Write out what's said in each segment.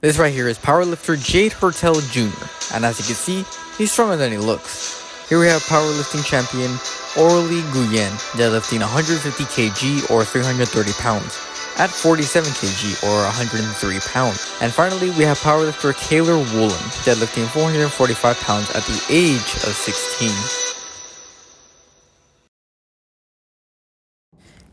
This right here is powerlifter Jade Hertel Jr., and as you can see, he's stronger than he looks. Here we have powerlifting champion Aurelie Guyen deadlifting 150 kg or 330 pounds at 47 kg or 103 pounds. And finally, we have powerlifter Kaylor Woolen deadlifting 445 pounds at the age of 16.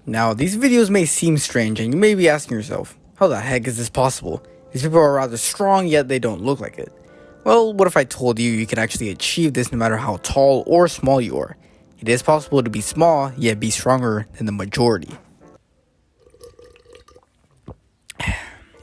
Now, these videos may seem strange and you may be asking yourself, how the heck is this possible? These people are rather strong, yet they don't look like it. Well, what if I told you can actually achieve this no matter how tall or small you are? It is possible to be small, yet be stronger than the majority.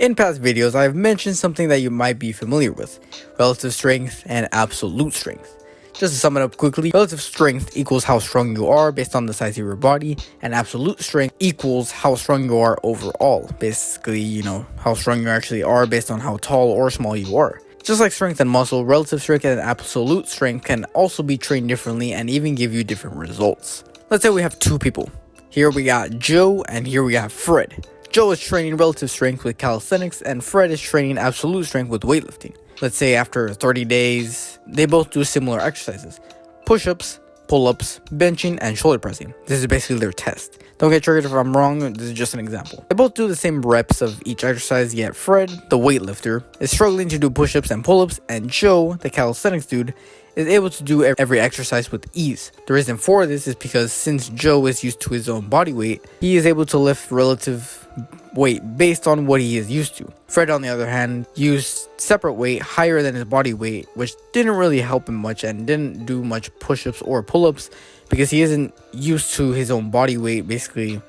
In past videos, I have mentioned something that you might be familiar with: relative strength and absolute strength. Just to sum it up quickly, relative strength equals how strong you are based on the size of your body, and absolute strength equals how strong you are overall. Basically, how strong you actually are based on how tall or small you are. Just like strength and muscle, relative strength and absolute strength can also be trained differently and even give you different results. Let's say we have two people. Here we got Joe and here we got Fred. Joe is training relative strength with calisthenics and Fred is training absolute strength with weightlifting. Let's say after 30 days, they both do similar exercises: push-ups, pull-ups, benching, and shoulder pressing. This is basically their test. Don't get triggered if I'm wrong, this is just an example. They both do the same reps of each exercise, yet Fred, the weightlifter, is struggling to do push-ups and pull-ups, and Joe, the calisthenics dude, is able to do every exercise with ease. The reason for this is because since Joe is used to his own body weight, he is able to lift relative weight based on what he is used to. Fred, on the other hand, used separate weight higher than his body weight, which didn't really help him much and didn't do much push-ups or pull-ups because he isn't used to his own body weight basically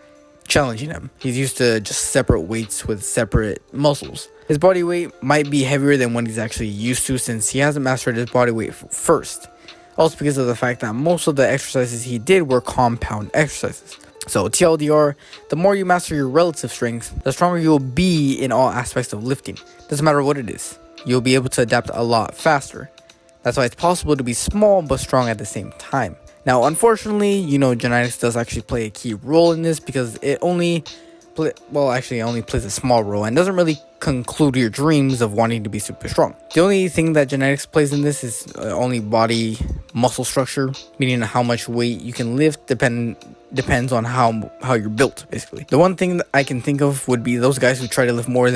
challenging him. He's used to just separate weights with separate muscles. His body weight might be heavier than what he's actually used to since he hasn't mastered his body weight first. Also because of the fact that most of the exercises he did were compound exercises. So TLDR, the more you master your relative strength, the stronger you'll be in all aspects of lifting. Doesn't matter what it is. You'll be able to adapt a lot faster. That's why it's possible to be small but strong at the same time. Now, unfortunately, genetics does actually play a key role in this because it only plays a small role and doesn't really conclude your dreams of wanting to be super strong. The only thing that genetics plays in this is only body muscle structure, meaning how much weight you can lift depends on how you're built, basically. The one thing that I can think of would be those guys who try to lift more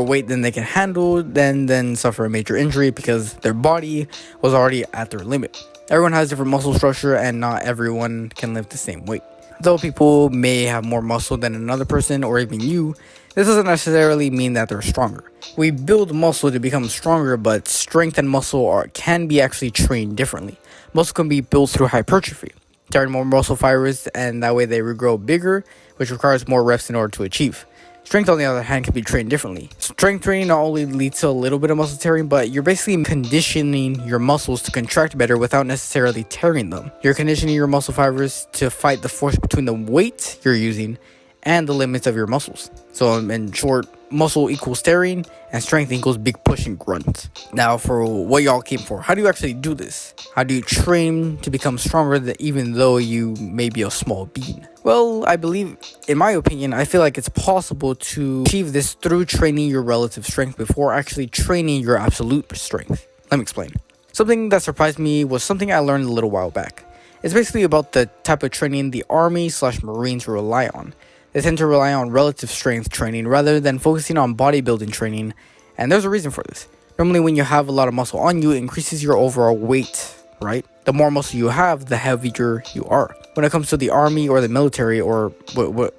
weight than they can handle, then suffer a major injury because their body was already at their limit. Everyone has different muscle structure and not everyone can lift the same weight. Though people may have more muscle than another person or even you, this doesn't necessarily mean that they're stronger. We build muscle to become stronger, but strength and muscle can be actually trained differently. Muscle can be built through hypertrophy, tearing more muscle fibers, and that way they regrow bigger, which requires more reps in order to achieve. Strength, on the other hand, can be trained differently. Strength training not only leads to a little bit of muscle tearing, but you're basically conditioning your muscles to contract better without necessarily tearing them. You're conditioning your muscle fibers to fight the force between the weight you're using and the limits of your muscles. So in short, muscle equals tearing and strength equals big push and grunt. Now for what y'all came for, how do you actually do this? How do you train to become stronger even though you may be a small bean? Well, I believe, in my opinion, I feel like it's possible to achieve this through training your relative strength before actually training your absolute strength. Let me explain. Something that surprised me was something I learned a little while back. It's basically about the type of training the Army/Marines rely on. They tend to rely on relative strength training rather than focusing on bodybuilding training, and there's a reason for this. Normally when you have a lot of muscle on you, it increases your overall weight, right? The more muscle you have, the heavier you are. When it comes to the army or the military, or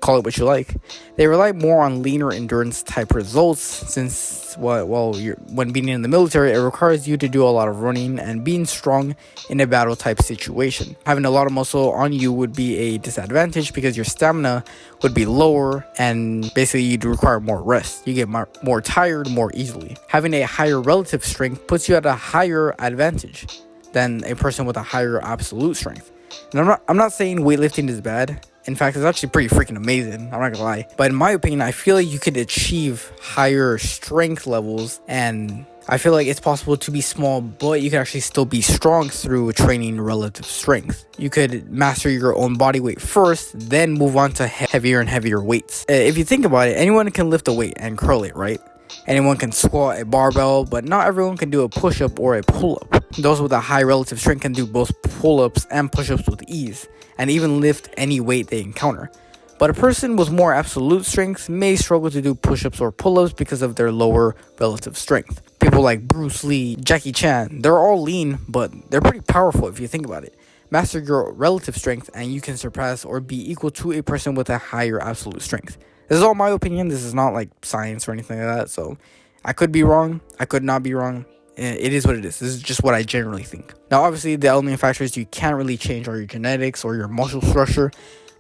call it what you like, they rely more on leaner endurance type results since when being in the military, it requires you to do a lot of running and being strong in a battle type situation. Having a lot of muscle on you would be a disadvantage because your stamina would be lower and basically you'd require more rest. You get more tired more easily. Having a higher relative strength puts you at a higher advantage than a person with a higher absolute strength. And I'm not saying weightlifting is bad. In fact, it's actually pretty freaking amazing. I'm not gonna lie. But in my opinion, I feel like you could achieve higher strength levels, and I feel like it's possible to be small, but you can actually still be strong through training relative strength. You could master your own body weight first, then move on to heavier and heavier weights. If you think about it, anyone can lift a weight and curl it, right? Anyone can squat a barbell, but not everyone can do a push-up or a pull-up. Those with a high relative strength can do both pull-ups and push-ups with ease, and even lift any weight they encounter. But a person with more absolute strength may struggle to do push-ups or pull-ups because of their lower relative strength. People like Bruce Lee, Jackie Chan, they're all lean, but they're pretty powerful if you think about it. Master your relative strength and you can surpass or be equal to a person with a higher absolute strength. This is all my opinion. This is not like science or anything like that. So I could be wrong. I could not be wrong. It is what it is. This is just what I generally think. Now, obviously, the limiting factors you can't really change are your genetics or your muscle structure,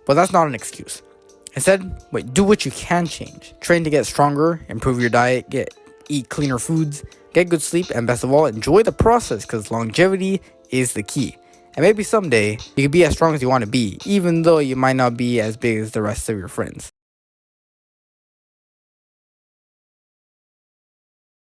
but that's not an excuse. Instead, do what you can change. Train to get stronger, improve your diet, eat cleaner foods, get good sleep, and best of all, enjoy the process because longevity is the key. And maybe someday you can be as strong as you want to be, even though you might not be as big as the rest of your friends.